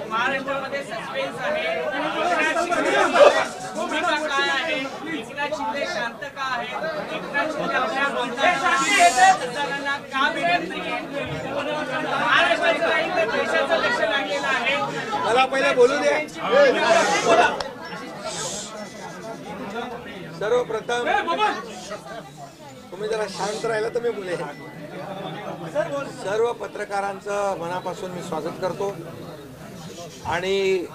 महाराष्ट्रामध्ये सस्पेन्स आहे, भूमिका काय आहे, एकनाथ शिंदे शांत का आहे, एकनाथ शिंदे आपल्या मतदारांना का भेटत नाहीये, महाराष्ट्राचं नाही तर देशाचं लक्ष लागलेलं आहे. मला पहिला बोलू दे. सर्वप्रथम तुम्ही जरा शांत राहिला तर मी बोलेन. सर्व पत्रकारांचं मनापासून मी स्वागत करतो आणि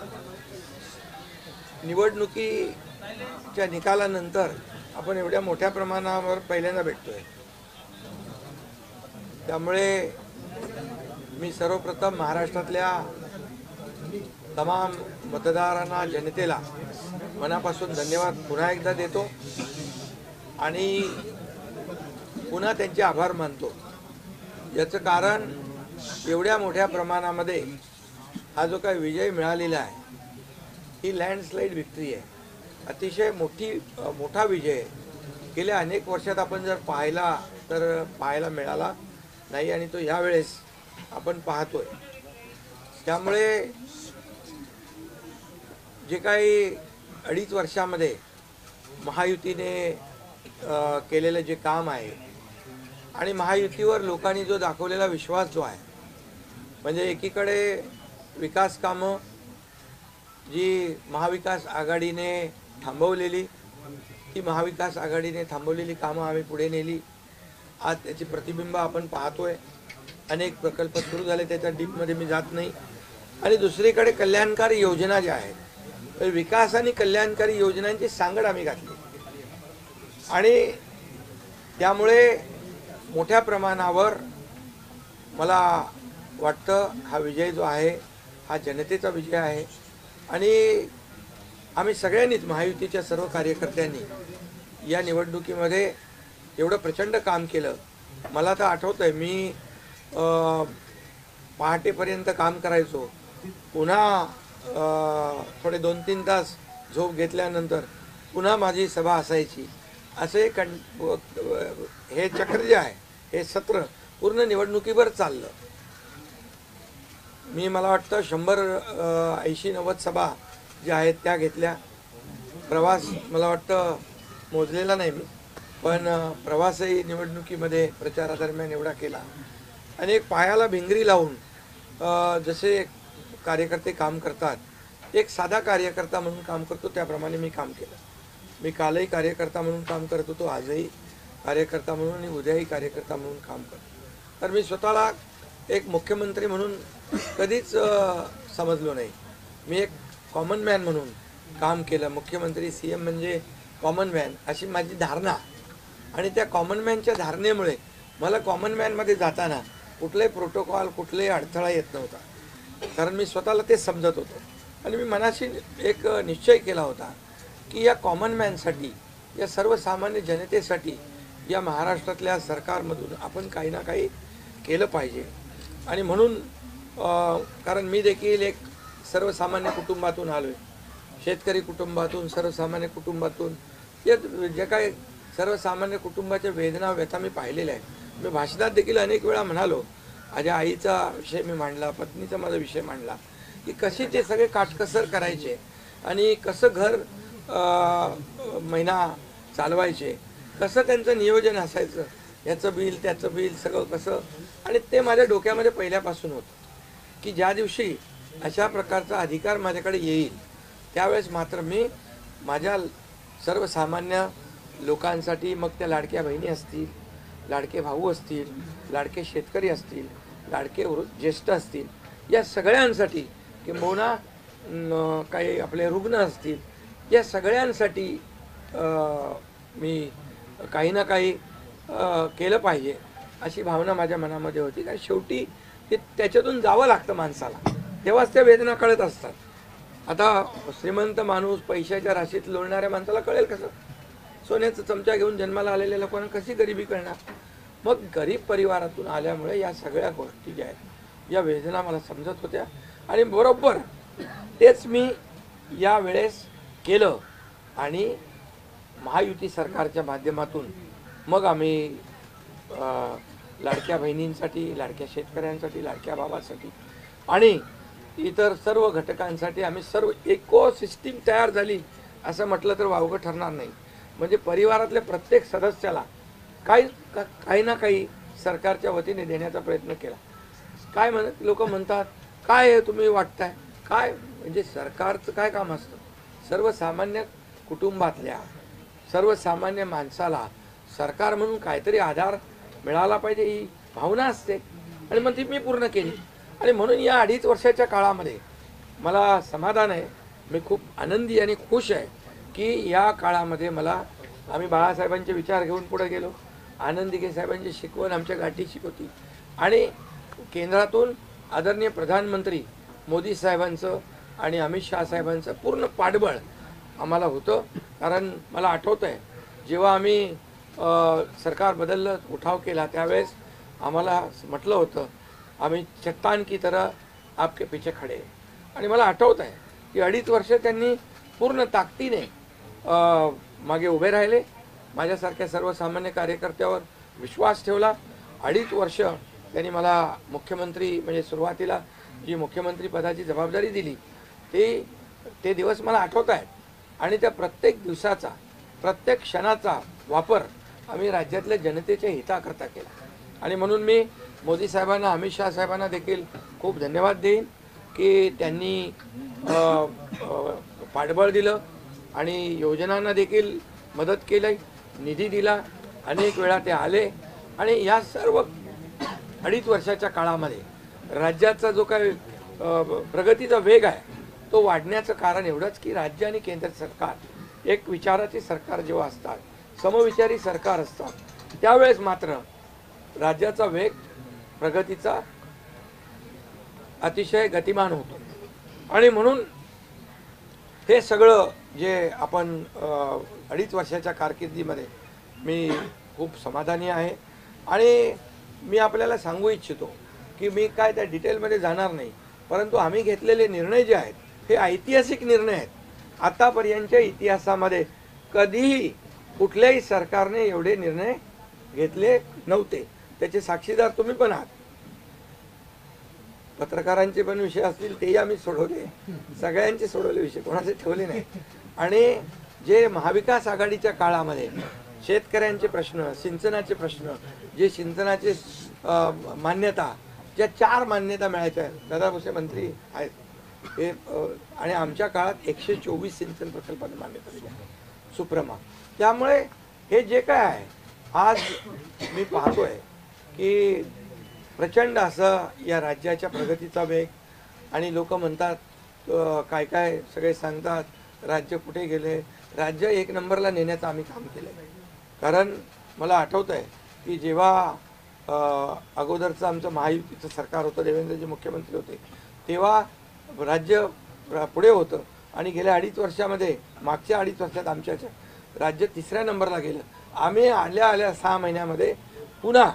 निवडणुकीच्या निकालानंतर आपण एवढ्या मोठ्या प्रमाणावर पहिल्यांदा भेटतोय. त्यामुळे मी सर्वप्रथम महाराष्ट्रातल्या तमाम मतदारांना, जनतेला मनापासून धन्यवाद पुन्हा एकदा देतो आणि पुन्हा त्यांचे आभार मानतो. याचं कारण एवढ्या मोठ्या प्रमाणामध्ये हा जो काही विजय मिळालेला आहे ही लँडस्लाईड विक्ट्री आहे. अतिशय मोठा विजय आहे. गेल्या अनेक वर्षात आपण जर पाहायला मिळाला नाही आणि तो यावेळेस आपण पाहतोय. त्यामुळे जे काही 2.5 वर्षामध्ये महायुतीने केलेलं जे काम आहे आणि महायुतीवर लोकांनी जो दाखवलेला विश्वास जो आहे, म्हणजे एकीकडे विकास कामं जी महाविकास आघाडीने थांबवलेली, ती महाविकास आघाडीने थांबवलेली कामं आम्ही पुढे नेली. आज त्याची प्रतिबिंब आपण पाहतोय. अनेक प्रकल्प सुरू झाले, त्याच्या डीपमध्ये मी जात नाही. आणि दुसरीकडे कल्याणकारी योजना ज्या आहेत, तर विकास आणि कल्याणकारी योजनांची सांगड आम्ही घातली आणि त्यामुळे मोठ्या प्रमाणावर मला वाटतं हा विजय जो आहे हा जनतेचा विजय आहे. आणि आम्ही सगळ्यांनीच, महायुतीच्या सर्व कार्यकर्त्यांनी या निवडणुकीमध्ये एवढं प्रचंड काम केलं. मला तर आठवतंय मी पहाटेपर्यंत काम करायचो. पुन्हा थोडे 2-3 तास झोप घेतल्यानंतर पुन्हा माझी सभा असायची. असे हे चक्र जे आहे, हे सत्र पूर्ण निवडणुकीवर चाललं. मी मला वाटतं 180-90 सभा ज्या आहेत त्या घेतल्या. प्रवास मला वाटतं मोजलेला नाही मी, पण प्रवासही निवडणुकीमध्ये प्रचारादरम्यान एवढा केला. आणि एक पायाला भिंगरी लावून जसे कार्यकर्ते काम करतात, एक साधा कार्यकर्ता म्हणून काम करतो त्याप्रमाणे मी काम केलं. मी कालही कार्यकर्ता म्हणून काम करत होतो, आजही कार्यकर्ता म्हणून आणि उद्याही कार्यकर्ता म्हणून काम करतो. तर मी स्वतःला एक मुख्यमंत्री म्हणून कधीच समजलो नाही. मी एक कॉमन मॅन म्हणून काम केलं. मुख्यमंत्री, CM म्हणजे कॉमन मॅन अशी माझी धारणा. आणि त्या कॉमन मॅनच्या धारणेमुळे मला कॉमन मॅनमध्ये जाताना कुठलाही प्रोटोकॉल, कुठलाही अडथळा येत नव्हता. कारण मी स्वतःला ते समजत होतो आणि मी मनाशी एक निश्चय केला होता की या कॉमन मॅनसाठी, या सर्वसामान्य जनतेसाठी या महाराष्ट्रातल्या सरकारमधून आपण काही ना काही केलं पाहिजे. आणि म्हणून कारण मी देखील एक सर्वसामान्य कुटुंबातून आलो आहे, शेतकरी कुटुंबातून, सर्वसामान्य कुटुंबातून. या जे काही सर्वसामान्य कुटुंबाच्या वेदना, व्यथा मी पाहिलेल्या आहेत. मी भाषणात देखील अनेक वेळा म्हणालो, माझ्या आईचा विषय मी मांडला, पत्नीचा माझा विषय मांडला की कशी ते सगळे काटकसर करायचे आणि कसं घर महिना चालवायचे, कसं त्यांचं नियोजन असायचं, याचं बिल त्याचं बिल सगळं कसं. आणि ते माझ्या डोक्यामध्ये पहिल्यापासून होतं की ज्या दिवशी अशा प्रकारचा अधिकार माझ्याकडे येईल त्यावेळेस मात्र मी माझ्या सर्वसामान्य लोकांसाठी, मग त्या लाडक्या बहिणी असतील, लाडके भाऊ असतील, लाडके शेतकरी असतील, लाडके ज्येष्ठ असतील, या सगळ्यांसाठी, किंबहुना काही आपले रुग्ण असतील, या सगळ्यांसाठी मी काही ना काही केलं पाहिजे अशी भावना माझ्या मनामध्ये होती. कारण शेवटी ते त्याच्यातून जावं लागतं माणसाला, तेव्हाच त्या वेदना कळत असतात. आता श्रीमंत माणूस, पैशाच्या राशीत लोळणाऱ्या माणसाला कळेल कसं? सोन्याचा चमचा घेऊन जन्माला आलेल्या लोकांना कशी गरिबी कळणार? मग गरीब परिवारातून आल्यामुळे या सगळ्या गोष्टी ज्या आहेत, या वेदना मला समजत होत्या आणि बरोबर तेच मी या वेळेस केलं. आणि महायुती सरकारच्या माध्यमातून मग आम्ही लाडक्या बहिणींसाठी, लाडक्या शेतकऱ्यांसाठी, लाडक्या बाबासाठी आणि इतर सर्व घटकांसाठी आम्ही सर्व इको सिस्टीम तयार झाली असं म्हटलं तर वावगं ठरणार नाही. म्हणजे परिवारातल्या प्रत्येक सदस्याला काही ना काही सरकारच्या वतीने देण्याचा प्रयत्न केला. काय लोक म्हणतात काय आहे तुम्ही वाटताय काय, म्हणजे सरकारचं काय काम असतं, सर्वसामान्य कुटुंबातल्या सर्वसामान्य माणसाला सरकार म्हणून काहीतरी आधार मिळाला पाहिजे ही भावना असते आणि मग ती मी पूर्ण केली. आणि म्हणून या 2.5 वर्षाच्या काळामध्ये मला समाधान आहे, मी खूप आनंदी आणि खुश आहे की या काळामध्ये आम्ही बाळासाहेबांचे विचार घेऊन पुढे गेलो, आनंद दिघे साहेबांची शिकवण आमच्या गाठीशी होती आणि केंद्रातून आदरणीय प्रधानमंत्री मोदी साहेबांचं आणि अमित शहा साहेबांचं पूर्ण पाठबळ आम्हाला होतं. कारण मला आठवतं आहे जेव्हा आम्ही सरकार बदललं उठाव केला त्यावेळेस आम्हाला म्हटलं होतं आम्ही चट्टान की तरह आपके पीछे खडे. आणि मला आठवतं आहे की 2.5 वर्ष त्यांनी पूर्ण ताकदीने मागे उभे राहिले, माझ्यासारख्या सर्वसामान्य कार्यकर्त्यावर विश्वास ठेवला. 2.5 वर्ष त्यांनी मला मुख्यमंत्री म्हणजे सुरुवातीला जी मुख्यमंत्री पदाची जबाबदारी दिली ते दिवस मला आठवत आहेत आणि त्या प्रत्येक दिवसाचा प्रत्येक क्षणाचा वापर आम्ही राज्यातल्या जनतेच्या हिताकरता केला. आणि म्हणून मी मोदी साहेबांना अमित शहा साहेबांना देखील खूप धन्यवाद देईन की त्यांनी पाठबळ दिलं आणि योजनांना देखील मदत केली, निधी दिला, अनेक वेळा ते आले. आणि या सर्व 2.5 वर्षाच्या काळामध्ये राज्याचा जो काही प्रगतीचा वेग आहे तो वाढण्याचं कारण एवढंच की राज्य आणि केंद्र सरकार एक विचाराचे सरकार जेव्हा असतात, समविचारी सरकार असतात त्यावेळेस मात्र राज्याचा वेग प्रगतीचा अतिशय गतिमान होतो. आणि म्हणून हे सगळं जे आपण 2.5 वर्षाच्या कारकिर्दीमध्ये मी खूप समाधानी आहे. आणि मी आपल्याला सांगू इच्छितो की मी काय त्या डिटेलमध्ये जाणार नाही, परंतु आम्ही घेतलेले निर्णय जे आहेत हे ऐतिहासिक निर्णय आहेत. आतापर्यंतच्या इतिहासामध्ये कधीही कुठल्याही सरकारने एवढे निर्णय घेतले नव्हते. त्याचे साक्षीदार तुम्ही पण आहात, पत्रकारांचे पण विषय असतील तेही आम्ही सोडवले, सगळ्यांचे सोडवले विषय, कोणाचे ठेवले नाही. आणि जे महाविकास आघाडीच्या काळामध्ये शेतकऱ्यांचे प्रश्न, सिंचनाचे प्रश्न, जे सिंचनाचे मान्यता, ज्या 4 मान्यता मिळायच्या दादा भुसे मंत्री आहेत हे, आणि आमच्या काळात 124 सिंचन प्रकल्पांना मान्यता दिली सुप्रमा. त्यामुळे हे जे काय आहे आज मी पाहतोय की प्रचंड असं या राज्याच्या प्रगतीचा वेग. आणि लोक म्हणतात काय काय सगळे सांगतात राज्य कुठे गेले, राज्य 1 नंबरला नेण्याचं आम्ही काम केलं. कारण मला आठवतं आहे की जेव्हा अगोदरचं आमचं महायुतीचं सरकार होतं, देवेंद्रजी मुख्यमंत्री होते, तेव्हा राज्य पुढे होतं आणि गेल्या 2.5 वर्षामध्ये मागच्या 2.5 वर्षात आमच्या राज्य 3ऱ्या नंबरला गेलं. आम्ही आल्या 6 महिन्यामध्ये पुन्हा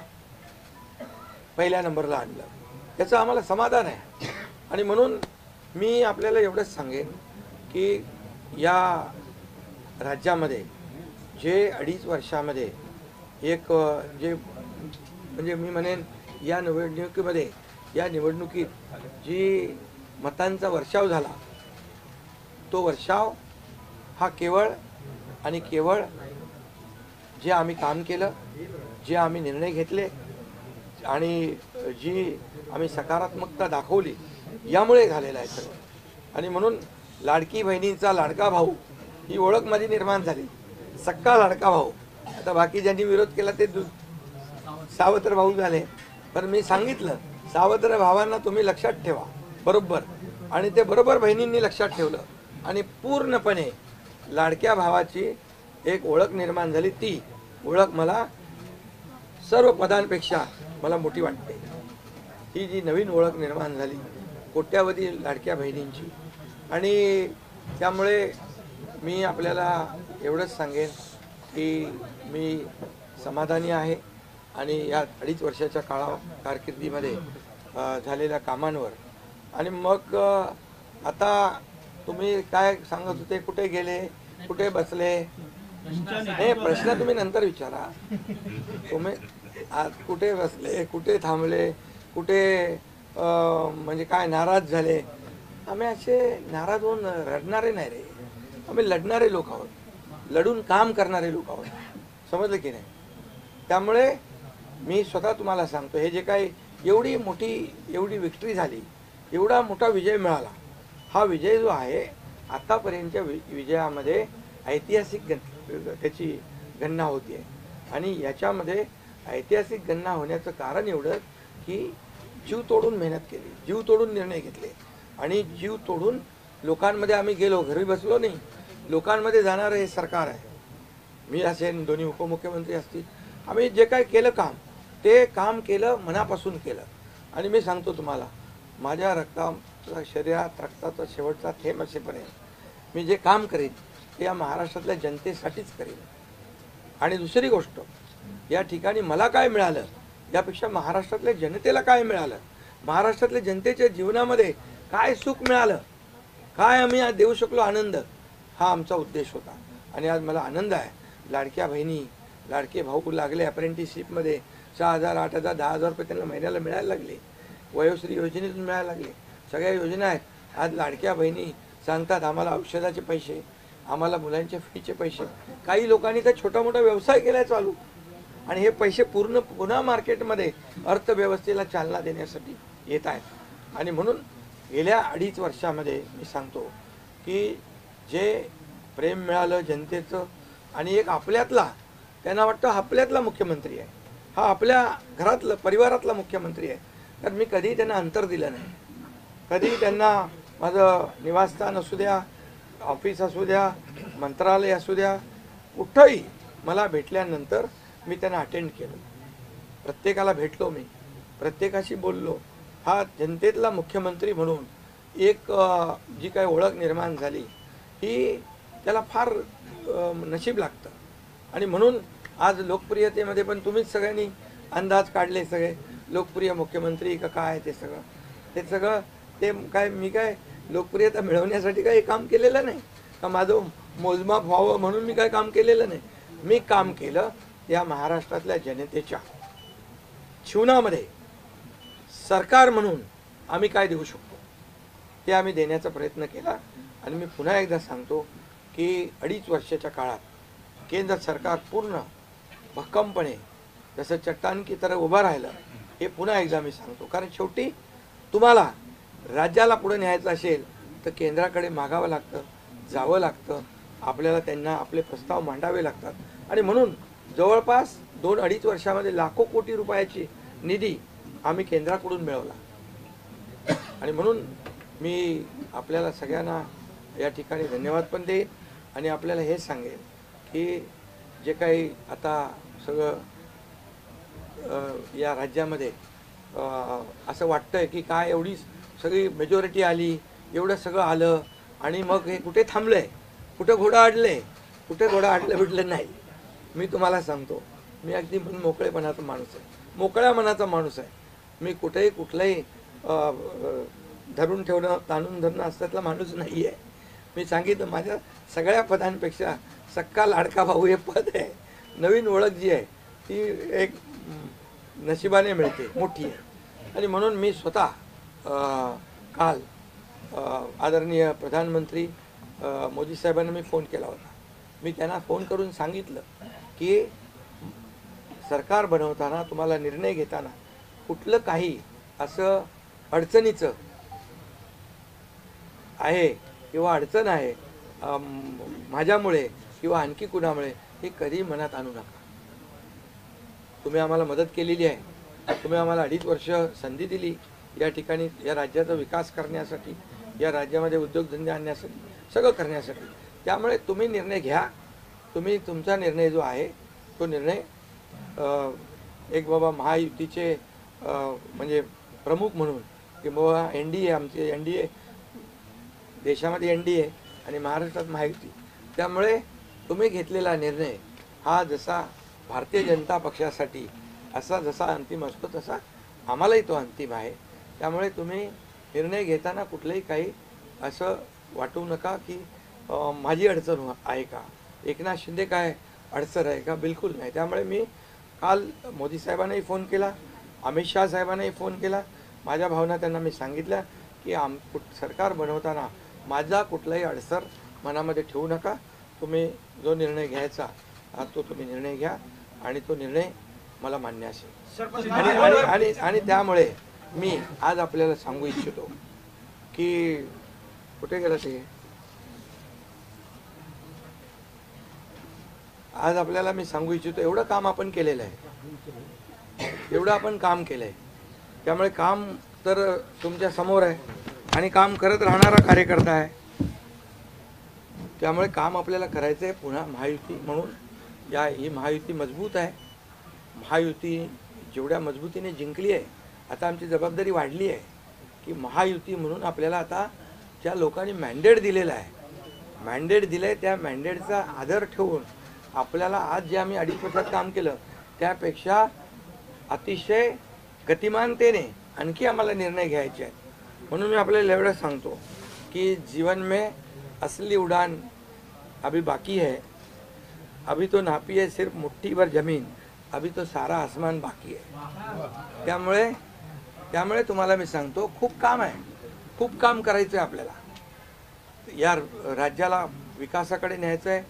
1ल्या नंबरला आणलं, याचं आम्हाला समाधान आहे. आणि म्हणून मी आपल्याला एवढंच सांगेन की या राज्यामध्ये जे 2.5 वर्षामध्ये एक जे म्हणजे मी म्हणेन या निवडणुकीत जी मतांचा वर्षाव झाला तो वर्षाव हा केवळ आणि केवळ जे आम्ही काम केलं, जे आम्ही निर्णय घेतले आणि जी आम्ही सकारात्मकता दाखवली यामुळे झालेला आहे सगळं. आणि म्हणून लाडकी बहिणीचा लाडका भाऊ ही ओळख माझी निर्माण झाली, सक्का लाडका भाऊ. आता बाकी ज्यांनी विरोध केला ते सावत्र भाऊ झाले, पण मी सांगितलं सावत्र भावांना तुम्ही लक्षात ठेवा बरोबर, आणि ते बरोबर बहिणींनी लक्षात ठेवलं आणि पूर्णपणे लाडक्या भावाची एक ओळख निर्माण झाली. ती ओळख मला सर्व पदांपेक्षा मला मोठी वाटते. ही जी नवीन ओळख निर्माण झाली कोट्यावधी लाडक्या बहिणींची. आणि त्यामुळे मी आपल्याला एवढंच सांगेन की मी समाधानी आहे आणि या 2.5 वर्षाच्या कारकिर्दीमध्ये झालेल्या कामांवर. आणि मग आता तुम्ही काय सांगत होते, कुठे गेले, कुठे बसले, हे प्रश्न तुम्ही नंतर विचारा. तुम्ही आज कुठे बसले, कुठे थांबले, कुठे म्हणजे काय नाराज झाले, आम्ही असे नाराज होऊन रडणारे नाही रे, आम्ही लढणारे लोक आहोत, लढून काम करणारे लोक आहोत, समजलं की नाही. त्यामुळे मी स्वतः तुम्हाला सांगतो, हे जे काही एवढी विक्ट्री झाली, एवढा मोठा विजय मिळाला, हा विजय जो आहे आतापर्यंतच्या विजयामध्ये ऐतिहासिक त्याची गणना होती आहे. आणि याच्यामध्ये ऐतिहासिक गणना होण्याचं कारण एवढं की जीव तोडून मेहनत केली, जीव तोडून निर्णय घेतले आणि जीव तोडून लोकांमध्ये आम्ही गेलो, घरी बसलो नाही, लोकांमध्ये जाणारं हे सरकार आहे. मी असेल, दोन्ही उपमुख्यमंत्री असतील, आम्ही जे काय केलं काम, ते काम केलं, मनापासून केलं. आणि मी सांगतो तुम्हाला, माझ्या शरीरात रक्ताचा शेवटचा थेंब असेपर्यंत मी जे काम करेन ते या महाराष्ट्रातल्या जनतेसाठीच करेन. आणि दुसरी गोष्ट, या ठिकाणी मला काय मिळालं यापेक्षा महाराष्ट्रातल्या जनतेला काय मिळालं, महाराष्ट्रातल्या जनतेच्या जीवनामध्ये काय सुख मिळालं, काय आम्ही आज देऊ शकलो आनंद, हा आमचा उद्देश होता. आणि आज मला आनंद आहे, लाडक्या बहिणी लाडके भाऊ लागले अप्रेंटिसशिपमध्ये, 6,000 8,000 10,000 रुपये त्यांना महिन्याला मिळायला लागले, वयोश्री योजनेतून मिळायला लागले, सगळ्या योजना आहेत. आज लाडक्या बहिणी सांगतात आम्हाला औषधाचे पैसे, आम्हाला मुलांच्या फीचे पैसे. काही लोकांनी तर छोटा मोठा व्यवसाय केलाय चालू, आणि हे पैसे पुन्हा मार्केटमध्ये अर्थव्यवस्थेला चालना देण्यासाठी येत आहेत. आणि म्हणून गेल्या 2.5 वर्षामध्ये मी सांगतो की जे प्रेम मिळालं जनतेचं, आणि एक आपल्यातला, त्यांना वाटतं आपल्यातला मुख्यमंत्री आहे, हा आपल्या घरातला परिवारातला मुख्यमंत्री आहे. तर मी कधीही त्यांना अंतर दिलं नाही, कधीही त्यांना माझं निवासस्थान असू द्या, ऑफिस असू द्या, मंत्रालय असू द्या, कुठंही मला भेटल्यानंतर मी त्यांना अटेंड केलं, प्रत्येकाला भेटलो, मी प्रत्येकाशी बोललो. हा जनतेतला मुख्यमंत्री म्हणून एक जी काही ओळख निर्माण झाली, ही त्याला फार नशीब लागतं. आणि म्हणून आज लोकप्रियतेमध्ये पण तुम्हीच सगळ्यांनी अंदाज काढले, सगळे लोकप्रिय मुख्यमंत्री का काय, ते सगळं ते काय, मी काय लोकप्रियता मिळवण्यासाठी काही काम केलेलं नाही, का माझं मोजमाप व्हावं म्हणून मी काय काम केलेलं नाही. मी काम केलं या महाराष्ट्रातल्या जनतेच्या जीवनामध्ये सरकार म्हणून आम्ही काय देऊ शकतो ते आम्ही देण्याचा प्रयत्न केला. आणि मी पुन्हा एकदा सांगतो की 2.5 वर्षाच्या काळात केंद्र सरकार पूर्ण भक्कमपणे जसं चट्टान की तरह उभं राहिलं, हे पुन्हा एकदा मी सांगतो. कारण शेवटी तुम्हाला राज्याला पुढे न्यायचं असेल तर केंद्राकडे मागावं लागतं, जावं लागतं, आपल्याला त्यांना आपले प्रस्ताव मांडावे लागतात. आणि म्हणून जवळपास 2-2.5 वर्षामध्ये लाखो कोटी रुपयाची निधी आम्ही केंद्राकडून मिळवला. आणि म्हणून मी आपल्याला सगळ्यांना या ठिकाणी धन्यवाद पण देईन आणि आपल्याला हे सांगेन की जे काही आता सगळं या राज्यामध्ये असं वाटतंय की काय एवढी सगळी मेजॉरिटी आली, एवढं सगळं आलं आणि मग हे कुठे थांबलंय, कुठं घोडा अडले, कुठे घोडा अडलं नाही. मी तुम्हाला सांगतो, मी अगदी मोकळेपणाचा माणूस आहे, मोकळ्या मनाचा माणूस आहे. मी कुठेही कुठलंही धरून ठेवणं, ताणून धरणं असल्यातला माणूस नाही आहे. मी सांगितलं, माझ्या सगळ्या पदांपेक्षा सक्का लाडका भाऊ हे पद आहे. नवीन ओळख जी आहे ती एक नशिबाने मिळते, मोठी आहे. आणि म्हणून मी स्वतः काल आदरणीय प्रधानमंत्री मोदी साहेबांना मी फोन केला होता. मी त्यांना फोन करून सांगितलं की सरकार बनवताना, तुम्हाला निर्णय घेताना कुठलं काही असं अडचणीचं आहे किंवा अडचण आहे माझ्यामुळे किंवा आणखी कुणामुळे, हे कधी मनात आणू नका. तुम्ही आम्हाला मदत केलेली आहे, तुम्ही आम्हाला 2.5 वर्ष संधी दिली या ठिकाणी या राज्याचा विकास करण्यासाठी, या राज्यामध्ये उद्योगधंदे आणण्यासाठी, सगळं करण्यासाठी. त्यामुळे तुम्ही निर्णय घ्या, तुम्ही तुमचा निर्णय जो आहे तो निर्णय एक बाबा महायुतीचे म्हणजे प्रमुख म्हणून की बाबा NDA, आमचे NDA, देशामध्ये NDA आणि महाराष्ट्रात महायुती. त्यामुळे तुम्ही घेतलेला निर्णय हा जसा भारतीय जनता पक्षासाठी असा जसा अंतिम असतो तसा आम्हालाही तो अंतिम आहे. त्यामुळे तुम्ही निर्णय घेताना कुठलंही काही असं वाटू नका की माझी अडचण आहे का, एकनाथ शिंदे काय अडचण आहे का, बिलकुल नाही. त्यामुळे मी काल मोदी साहेबांनाही फोन केला, अमित शाह साहेबांनाही फोन केला. माझ्या भावना त्यांना मी सांगितल्या की की सरकार बनवताना माझा कुठलाही अडसर मनामध्ये ठेवू नका. तुम्ही जो निर्णय घ्यायचा तो तुम्ही निर्णय घ्या आणि तो निर्णय मला मान्य असेल. आणि त्यामुळे मी आज आपल्याला सांगू इच्छितो की कुठे गेलं ते, आज आपल्याला मी सांगू इच्छितो एवढं काम आपण केलेलं आहे, एवढं आपण काम केलं आहे. त्यामुळे काम तर तुमच्या समोर आहे आणि काम करत राहणारा कार्यकर्ता आहे. त्यामुळे काम आपल्याला करायचं आहे. पुन्हा महायुती म्हणून ही महायुती मजबूत आहे. महायुती जेवढ्या मजबूतीने जिंकली आहे, आता आमची जबाबदारी वाढली आहे की महायुती म्हणून आपल्याला आता ज्या लोकांनी मॅन्डेट दिलेला आहे, मॅन्डेट दिलं आहे, त्या मॅन्डेटचा आदर ठेवून आपल्याला आज जे आम्ही 2.5 वर्षात काम केलं त्यापेक्षा अतिशय गतिमानतेने आणखी आम्हाला निर्णय घ्यायचे आहेत. म्हणून मी आपल्याला एवढं सांगतो कि जीवन में असली उड़ान अभी बाकी है, अभी तो नापी है सिर्फ मुट्ठी भर जमीन, अभी तो सारा आसमान बाकी है. त्यामुळे तुम्हाला मी सांगतो खूप काम आहे, खूप काम करायचं आहे आपल्याला. या राज्याला विकासाकडे न्यायचं आहे.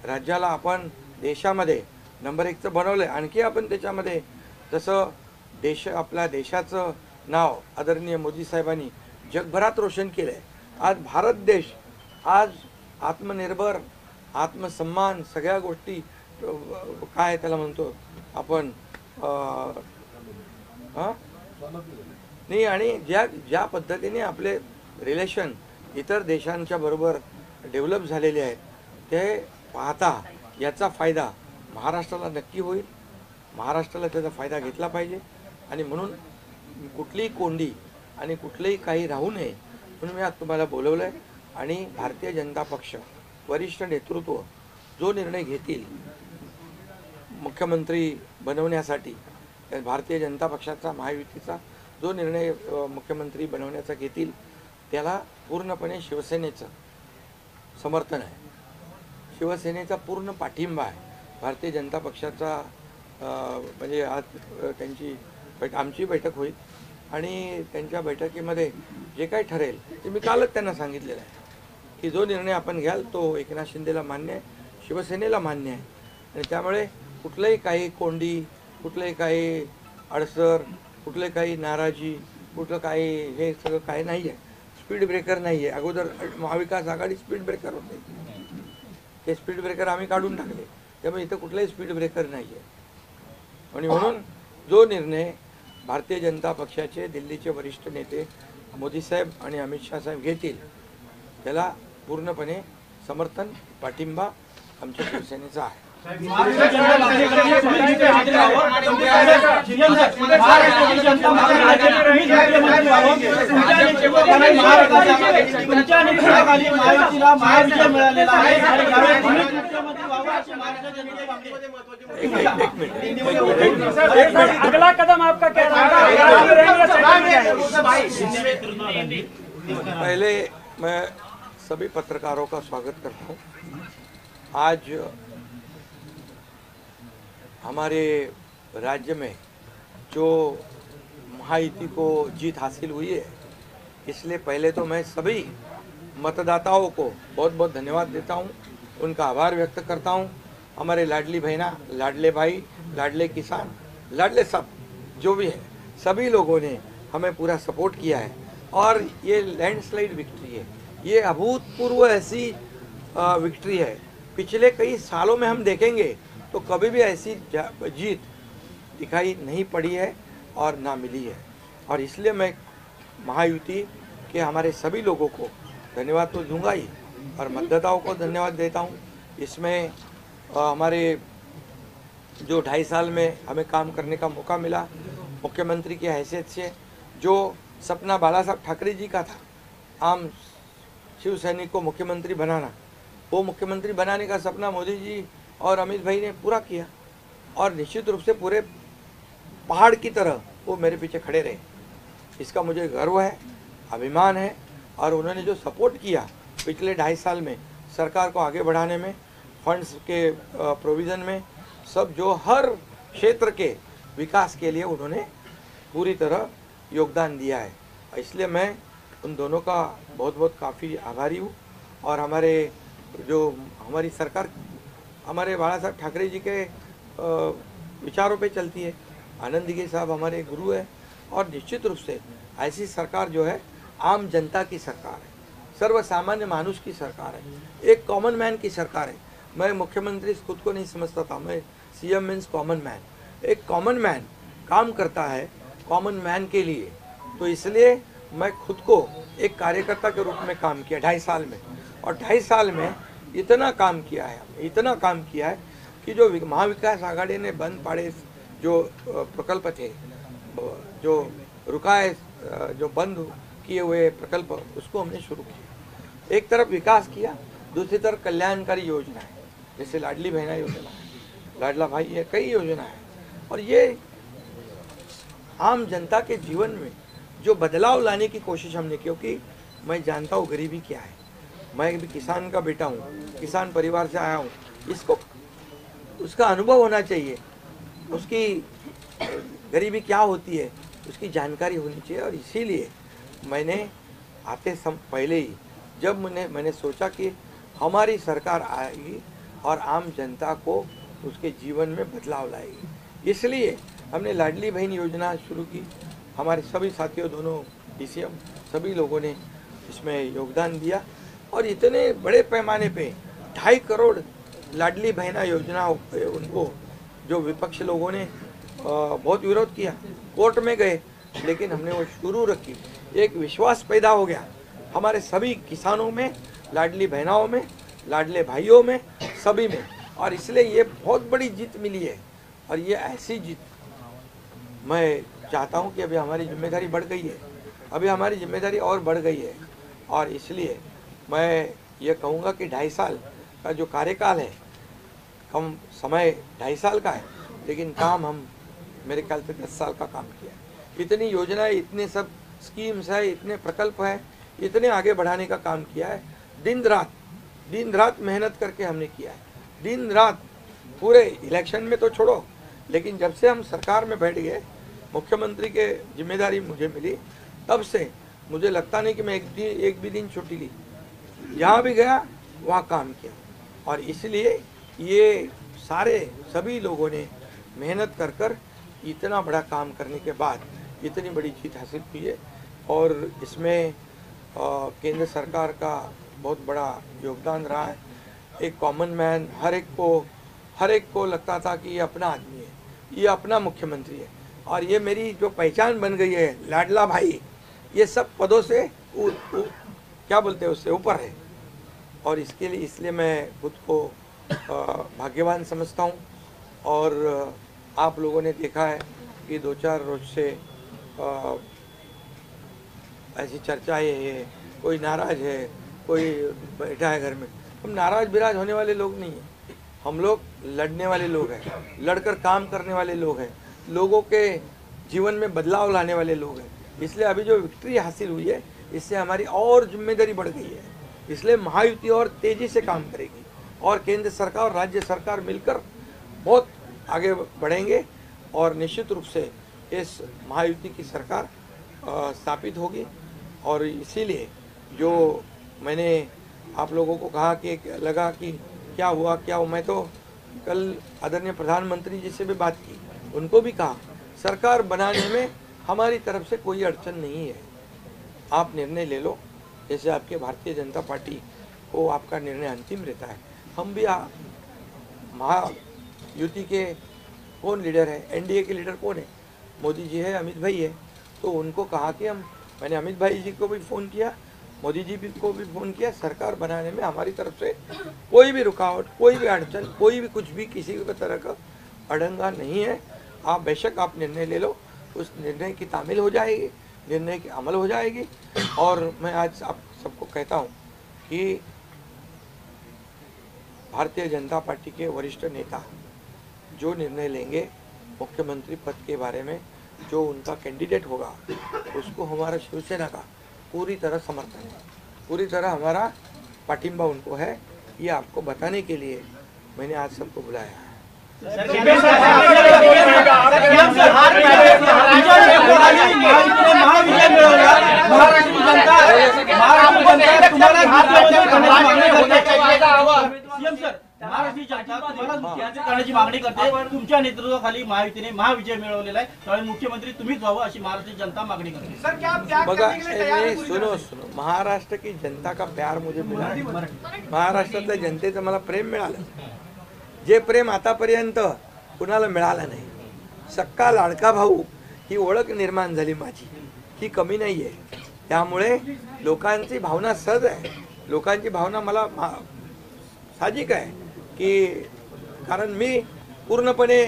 राज्याला आपण देशामध्ये नंबर 1चं बनवलं आहे. आणखी आपण त्याच्यामध्ये जसं आपल्या देशाचं नाव आदरणीय मोदी साहेबांनी जगभरात रोशन केलं आहे. आज भारत देश आज आत्मनिर्भर, आत्मसन्मान सगळ्या गोष्टी काय त्याला म्हणतो आपण नाही. आणि ज्या पद्धतीने आपले रिलेशन इतर देशांच्या बरोबर डेव्हलप झालेले आहेत ते पाहता याचा फायदा महाराष्ट्राला नक्की होईल. महाराष्ट्राला त्याचा फायदा घेतला पाहिजे आणि म्हणून कुठलीही कोंडी आणि कुठलेही काही राहू नये म्हणून मी आज तुम्हाला बोलवलं आहे. आणि भारतीय जनता पक्ष वरिष्ठ नेतृत्व जो निर्णय घेतील मुख्यमंत्री बनवण्यासाठी, भारतीय जनता पक्षाचा महायुतीचा जो निर्णय मुख्यमंत्री बनवण्याचा घेतील त्याला पूर्णपणे शिवसेनेचं समर्थन आहे, शिवसेनेचा पूर्ण पाठिंबा आहे. भारतीय जनता पक्षाचा म्हणजे आज आमची बैठक होईल आणि त्यांच्या बैठकीमध्ये जे काही ठरेल ते मी कालच त्यांना सांगितलेलं आहे की जो निर्णय आपण घ्याल तो एकनाथ शिंदेला मान्य आहे, शिवसेनेला मान्य आहे. आणि त्यामुळे कुठलंही काही कोंडी, कुठलंही काही अडसर, कुठले काही नाराजी, कुठलं काही हे सगळं काही नाही आहे. स्पीड ब्रेकर नाही आहे. अगोदर महाविकास आघाडी स्पीड ब्रेकर होते, ते स्पीड ब्रेकर आम्ही काढून टाकले. त्यामुळे इथं कुठलाही स्पीड ब्रेकर नाही आहे. आणि म्हणून जो निर्णय भारतीय जनता पक्षाचे दिल्लीचे वरिष्ठ नेते मोदी साहेब आणि अमित शाह साहेब घेतील त्याला पूर्णपणे समर्थन, पाठिंबा आमच्या शिवसेनेचा आहे. अगला कदम आपका क्या पहले मैं सभी पत्रकारों का स्वागत करता हूँ. आज हमारे राज्य में जो महायुति को जीत हासिल हुई है, इसलिए पहले तो मैं सभी मतदाताओं को बहुत बहुत धन्यवाद देता हूँ, उनका आभार व्यक्त करता हूँ. हमारे लाडली बहना, लाडले भाई, लाडले किसान, लाडले सब जो भी है, सभी लोगों ने हमें पूरा सपोर्ट किया है और ये लैंडस्लाइड विक्ट्री है. ये अभूतपूर्व ऐसी विक्ट्री है. पिछले कई सालों में हम देखेंगे तो कभी भी ऐसी जीत दिखाई नहीं पड़ी है और ना मिली है. और इसलिए मैं महायुति के हमारे सभी लोगों को धन्यवाद तो दूंगा ही और मतदाताओं को धन्यवाद देता हूँ. इसमें हमारे जो 2.5 साल में हमें काम करने का मौका मिला, मुख्यमंत्री की हैसियत से जो सपना बाला साहब ठाकरे जी का था, आम शिव सैनिक को मुख्यमंत्री बनाना, वो मुख्यमंत्री बनाने का सपना मोदी जी और अमित भाई ने पूरा किया और निश्चित रूप से पूरे पहाड़ की तरह वो मेरे पीछे खड़े रहे. इसका मुझे गर्व है, अभिमान है. और उन्होंने जो सपोर्ट किया पिछले 2.5 साल में सरकार को आगे बढ़ाने में, फंड्स के प्रोविज़न में, सब जो हर क्षेत्र के विकास के लिए उन्होंने पूरी तरह योगदान दिया है. इसलिए मैं उन दोनों का बहुत बहुत काफ़ी आभारी हूँ। और हमारी सरकार हमारे बाला साहब ठाकरे जी के विचारों पे चलती है। आनंद दिघे साहब हमारे गुरु है और निश्चित रूप से ऐसी सरकार जो है आम जनता की सरकार है, सर्वसामान्य मानुष की सरकार है, एक कॉमन मैन की सरकार है। मैं मुख्यमंत्री खुद को नहीं समझता था, मैं सीएम मीन्स कॉमन मैन। एक कॉमन मैन काम करता है कॉमन मैन के लिए, तो इसलिए मैं खुद को एक कार्यकर्ता के रूप में काम किया 2.5 साल में। और 2.5 साल में इतना काम किया है, इतना काम किया है कि जो महाविकास आघाड़ी ने बंद पाड़े जो प्रकल्प थे, जो रुकाए, जो बंद किए हुए प्रकल्प, उसको हमने शुरू किया। एक तरफ विकास किया, दूसरी तरफ कल्याणकारी योजना है, जैसे लाडली बहना योजना है, लाडला भाई है, कई योजना है। और ये आम जनता के जीवन में जो बदलाव लाने की कोशिश हमने की, क्योंकि मैं जानता हूँ गरीबी क्या है। मैं भी किसान का बेटा हूँ, किसान परिवार से आया हूँ। इसको उसका अनुभव होना चाहिए, उसकी गरीबी क्या होती है उसकी जानकारी होनी चाहिए। और इसीलिए मैंने आते पहले ही जब मैंने सोचा कि हमारी सरकार आएगी और आम जनता को उसके जीवन में बदलाव लाएगी, इसलिए हमने लाडली बहन योजना शुरू की। हमारे सभी साथियों, दोनों डीसीएम, सभी लोगों ने इसमें योगदान दिया और इतने बड़े पैमाने पे 2.5 करोड़ लाडली बहना योजना उनको जो विपक्ष लोगों ने बहुत विरोध किया, कोर्ट में गए, लेकिन हमने वो शुरू रखी। एक विश्वास पैदा हो गया हमारे सभी किसानों में, लाडली बहनाओं में, लाडले भाइयों में, सभी में। और इसलिए ये बहुत बड़ी जीत मिली है। और ये ऐसी जीत मैं चाहता हूँ कि अभी हमारी जिम्मेदारी बढ़ गई है, अभी हमारी जिम्मेदारी और बढ़ गई है। और इसलिए मैं ये कहूँगा कि 2.5 साल का जो कार्यकाल है, कम समय 2.5 साल का है, लेकिन काम हम मेरे ख्याल से 10 साल का काम किया। इतनी योजनाएं, इतने सब स्कीम्स है, इतने प्रकल्प है, इतने आगे बढ़ाने का काम किया है। दिन रात मेहनत करके हमने किया है, दिन रात। पूरे इलेक्शन में तो छोड़ो, लेकिन जब से हम सरकार में बैठ गए, मुख्यमंत्री के जिम्मेदारी मुझे मिली, तब से मुझे लगता नहीं कि मैं एक भी दिन छुट्टी ली। जहाँ भी गया वहाँ काम किया। और इसलिए ये सभी लोगों ने मेहनत कर इतना बड़ा काम करने के बाद इतनी बड़ी जीत हासिल की है। और इसमें केंद्र सरकार का बहुत बड़ा योगदान रहा है। एक कॉमन मैन, हर एक को लगता था कि ये अपना आदमी है, ये अपना मुख्यमंत्री है। और ये मेरी जो पहचान बन गई है, लाडला भाई, ये सब पदों से क्या बोलते हैं, उससे ऊपर है। और इसलिए मैं खुद को भाग्यवान समझता हूँ। और आप लोगों ने देखा है कि 2-4 रोज से ऐसी चर्चाएं है, कोई नाराज है, कोई बैठा है घर में। हम नाराज बिराज होने वाले लोग नहीं हैं, हम लोग लड़ने वाले लोग हैं, लड़कर काम करने वाले लोग हैं, लोगों के जीवन में बदलाव लाने वाले लोग हैं। इसलिए अभी जो विक्ट्री हासिल हुई है, इससे हमारी और जिम्मेदारी बढ़ गई है। इसलिए महायुति और तेजी से काम करेगी और केंद्र सरकार और राज्य सरकार मिलकर बहुत आगे बढ़ेंगे और निश्चित रूप से इस महायुति की सरकार स्थापित होगी। और इसीलिए जो मैंने आप लोगों को कहा कि लगा कि क्या हुआ, मैं तो कल आदरणीय प्रधानमंत्री जी से भी बात की, उनको भी कहा सरकार बनाने में हमारी तरफ से कोई अड़चन नहीं है, आप निर्णय ले लो। जैसे आपके भारतीय जनता पार्टी को आपका निर्णय अंतिम रहता है, हम भी महायुति के कौन लीडर है, एनडीए के लीडर कौन है, मोदी जी है, अमित भाई है। तो उनको कहा कि मैंने अमित भाई जी को भी फ़ोन किया, मोदी जी को भी फ़ोन किया, सरकार बनाने में हमारी तरफ से कोई भी रुकावट, कोई भी अड़चन, कोई भी कुछ भी किसी भी तरह का अड़ंगा नहीं है। आप बेशक आप निर्णय ले लो, उस निर्णय की तामील हो जाएगी, निर्णय की अमल हो जाएगी। और मैं आज आप सबको कहता हूँ कि भारतीय जनता पार्टी के वरिष्ठ नेता जो निर्णय लेंगे मुख्यमंत्री पद के बारे में, जो उनका कैंडिडेट होगा, उसको हमारा शिवसेना का पूरी तरह समर्थन है, पूरी तरह हमारा पाठिंबा उनको है। ये आपको बताने के लिए मैंने आज सबको बुलाया है। महाविजय मिळवला, महाराष्ट्र करण्याची मागणी करते. तुमच्या नेतृत्वाखाली महायुतीने महाविजय मिळवलेला आहे, त्यामुळे मुख्यमंत्री तुम्हीच व्हावं अशी महाराष्ट्राची जनता मागणी करते. बघा सुनो महाराष्ट्र की जनता का प्यार मुझे मिला, महाराष्ट्रातल्या जनतेचं मला प्रेम मिळालं, जे प्रेम आतापर्यंत कुणाला मिळालं नाही. सक्का लाडका भाऊ ही ओळख निर्माण झाली माझी, ही कमी नाही आहे. त्यामुळे लोकांची भावना सहज आहे, लोकांची भावना मला साहजिक आहे की कारण मी पूर्णपणे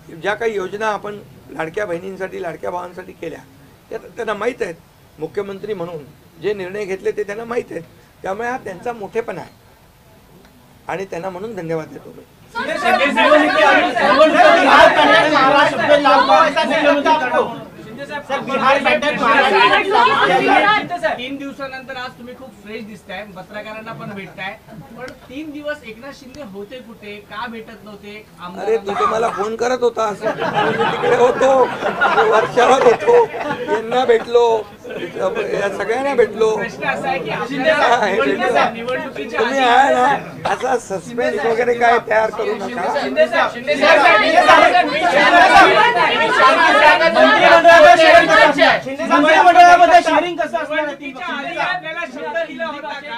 ज्या काही योजना आपण लाडक्या बहिणींसाठी लाडक्या भावांसाठी केल्या त्या त्यांना माहीत आहेत. मुख्यमंत्री म्हणून जे निर्णय घेतले ते त्यांना माहीत आहेत. त्यामुळे हा त्यांचा मोठेपणा आहे आणि त्यांना म्हणून धन्यवाद देतो मी. 3 दिवसानंतर आज तुम्ही खूप फ्रेश दिसताय, पत्रकारांना पण भेटताय, पण 3 दिवस एकनाथ शिंदे होते कुठे, का भेटत नव्हते? अरे तू तर मला फोन करत होता, तिकडे होतो, वर्षावर होतो, यांना भेटलो, या सगळ्यांना भेटलो. प्रश्न असा आहे की तुम्ही आहे ना असा सस्पेन्स वगैरे काय तयार करू नका. मंत्रिमंडळामध्ये शेअरिंग कसं असणार? आपल्याला शब्द दिला होता का?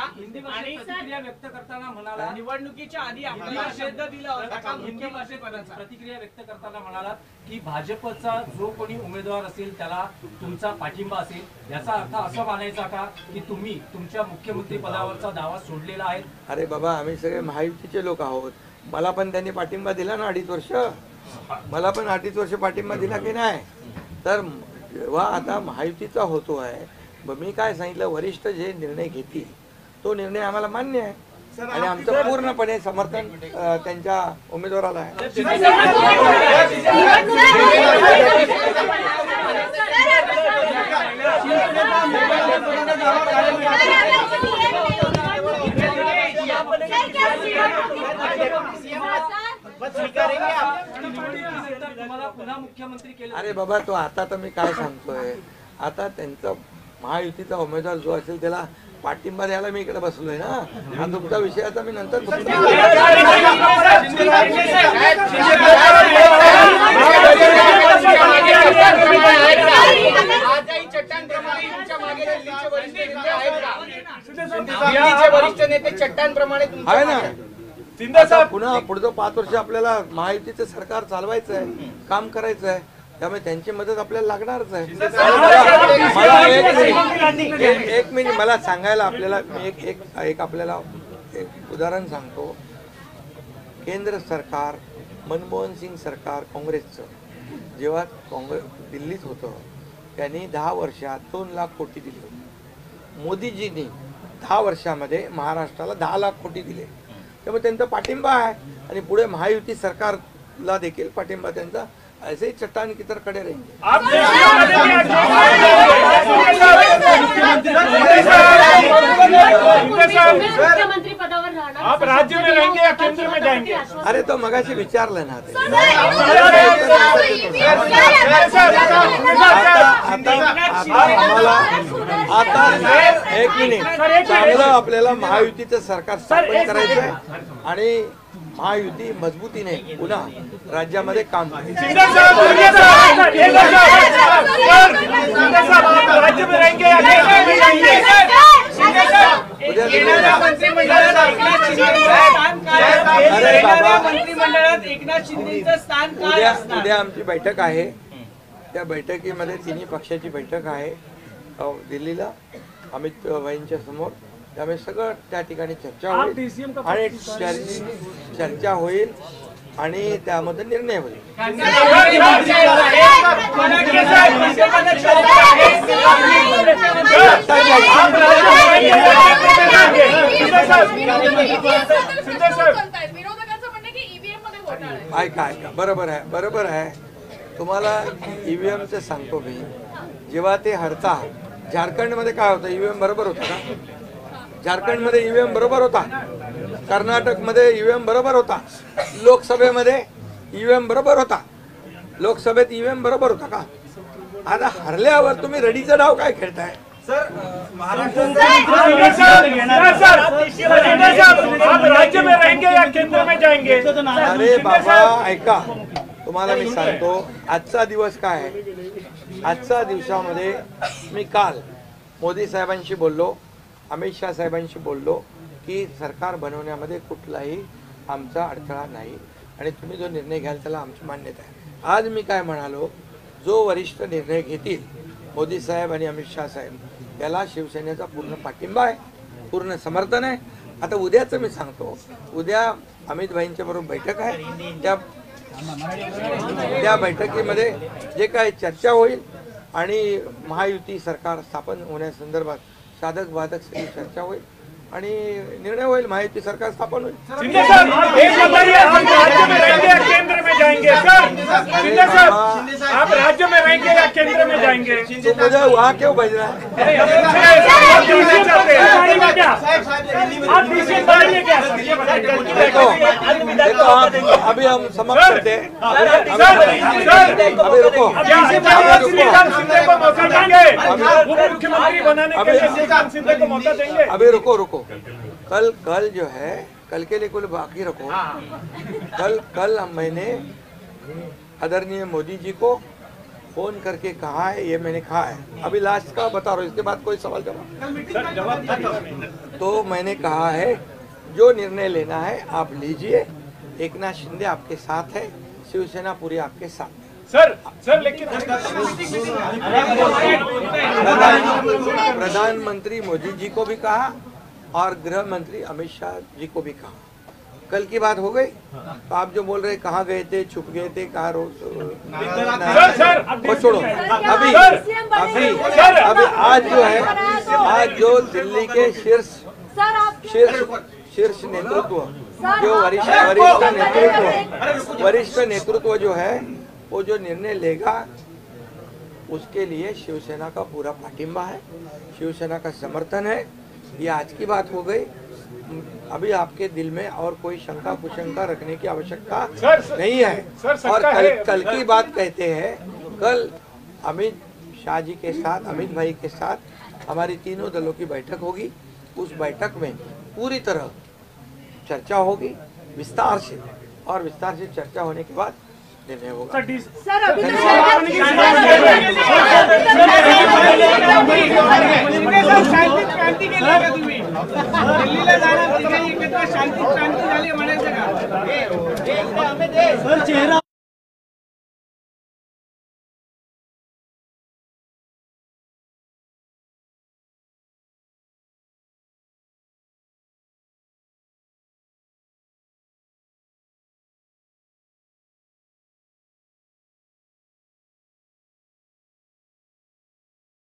आणि प्रतिक्रिया व्यक्त करताना म्हणाला, निवडणुकीच्या आधी आपल्याला शब्द दिला होता का मुख्यमंत्रीपदाचा? प्रतिक्रिया व्यक्त करताना म्हणाला की भाजपचा जो कोणी उमेदवार असेल त्याला तुमचा पाठिंबा असेल, याचा अर्थ असं मानायचा का की तुम्ही तुमच्या मुख्यमंत्री पदावरचा दावा सोडलेला आहे? अरे बाबा आम्ही सगळे महायुतीचे लोक आहोत, मला पण त्यांनी पाठिंबा दिला ना 2.5 वर्ष, मला पण 2.5 वर्ष पाठिंबा दिला की नाही. तर जेव्हा आता महायुतीचा होतो आहे, मी काय सांगितलं, वरिष्ठ जे निर्णय घेतील तो निर्णय आम्हाला मान्य आहे आणि आमचं पूर्णपणे समर्थन त्यांच्या उमेदवाराला आहे. पुन्हा मुख्यमंत्री केलं. अरे बाबा तो आता तर मी काय सांगतोय, आता त्यांचा महायुतीचा उमेदवार जो असेल त्याला पाठिंबा द्यायला मी इकडे बसलोय ना. हा तुमचा विषयाचा मी नंतर आहे ना. पुन्हा पुढचं 5 वर्ष आपल्याला महायुतीचं सरकार चालवायचं आहे, काम करायचं आहे, त्यामुळे त्यांची मदत आपल्याला लागणारच आहे. मला एक मिनिट मला सांगायला आपल्याला मी एक आपल्याला एक उदाहरण सांगतो. केंद्र सरकार मनमोहन सिंग सरकार काँग्रेसचं जेव्हा दिल्लीत होतं त्यांनी 10 वर्षात 2 लाख कोटी दिले होते. मोदीजींनी 10 वर्षामध्ये महाराष्ट्राला 10 लाख कोटी दिले. त्यामुळे त्यांचा पाठिंबा आहे आणि पुढे महायुती सरकारला देखील पाठिंबा त्यांचा ऐसे ही चट्टान की तरह खड़े रहेंगे. मुख्यमंत्री पदावर राहणार, आप राज्य में रहेंगे या केंद्र में जाएंगे? अरे तो मगाशी विचारलं ना आता 1 मिनिट चांगलं आपल्याला महायुतीचं सरकार स्थापन करायचं आहे आणि महायुती मजबूतीने पुन्हा राज्यामध्ये काम राज्य में रहेंगे या केंद्र में जाएंगे? मंत्रिमंडळात एकनाथ शिंदेचं स्थान काय असणार? उद्या आमची बैठक आहे, त्या बैठकीमध्ये तिन्ही पक्षाची बैठक आहे दिल्लीला अमित भाईंच्या समोर. त्यामुळे सगळं त्या ठिकाणी चर्चा होईल आणि चर्चा होईल आणि त्यामध्ये निर्णय होईल. ऐका बरोबर आहे तुम्हाला ईव्हीएमचं सांगतो मी. जेव्हा ते हरता झारखंडमध्ये काय होतं, ईव्हीएम बरोबर होता का? झारखंडमध्ये ईव्हीएम बरोबर होता, कर्नाटकमध्ये ईव्हीएम बरोबर होता, लोकसभेमध्ये ईव्हीएम बरोबर होता, लोकसभेत ईव्हीएम बरोबर होता का? आता हरल्यावर तुम्ही रडीचा डाव काय खेळताय? आप राज्य में रहेंगे या केंद्र में जाएंगे? अरे बाबा ऐका, तुम्हाला मी सांगतो आजचा दिवस काय आहे. आजच्या दिवसामध्ये मी काल मोदी साहेबांशी बोललो, अमित शाह साहेबांशी बोललो की सरकार बनवण्यामध्ये कुठलाही आमचा अडथळा नाही आणि तुम्ही जो निर्णय घ्याल त्याला आमची मान्यता आहे. आज मी काय म्हणालो, जो वरिष्ठ निर्णय घेतील मोदी साहेब आणि अमित शाह साहेब याला शिवसेनेचा पूर्ण पाठिंबा आहे, पूर्ण समर्थन आहे. आता उद्याचं मी सांगतो, उद्या अमित भाईंच्या बरोबर बैठक आहे. त्या बैठकीमध्ये जे काय चर्चा होईल आणि महायुती सरकार स्थापन होण्यासंदर्भात साधक बाधक सगळी चर्चा होईल आणि निर्णय होईल, महायुती सरकार स्थापन होईल. शिंदे साहब, एक बताइए, आप राज्य में रहेंगे या केंद्र में जाएंगे? सर शिंदे साहब, आप राज्य में रहेंगे या केंद्र में जाएंगे? तो मुझे वहाँ क्यों भेज रहा है? देखो अभी हम समाप्त करते हैं. अभी रुको, शिंदे को मौका देंगे, उप मुख्यमंत्री बनाने के लिए श्रीकांत शिंदे को मौका देंगे. अभी रुको. कल जो है, कल के लिए कुल बाकी रखो. कल मैंने आदरणीय मोदी जी को फोन करके कहा है, ये मैंने कहा है. अभी लास्ट का बता रहा हूँ, इसके बाद कोई सवाल जवाब. तो मैंने कहा है जो निर्णय लेना है आप लीजिए. एकनाथ शिंदे आपके साथ है, शिवसेना पूरी आपके साथ है. सर लेकिन प्रधानमंत्री मोदी जी को भी कहा और गृह मंत्री अमित शाह जी को भी कहा. कल की बात हो गई. तो आप जो बोल रहे कहाँ गए थे, छुप गए थे, कहाँ वो छोड़ो. अभी आज जो है, आज जो दिल्ली के शीर्ष नेतृत्व, जो वरिष्ठ नेतृत्व जो है, वो जो निर्णय लेगा उसके लिए शिवसेना का पूरा पाठिंबा है, शिवसेना का समर्थन है. ये आज की बात हो गई. अभी आपके दिल में और कोई शंका कुशंका रखने की आवश्यकता नहीं है. और कल की बात कहते हैं, कल अमित शाह जी के साथ, अमित भाई के साथ हमारी तीनों दलों की बैठक होगी. उस बैठक में पूरी तरह चर्चा होगी विस्तार से, और विस्तार से चर्चा होने के बाद निर्णय होगा. सर अभी शांती क्रांती केली का तुम्ही? दिल्लीला जाणार, तिथे एकत्र शांती क्रांती झाली म्हणायचं का?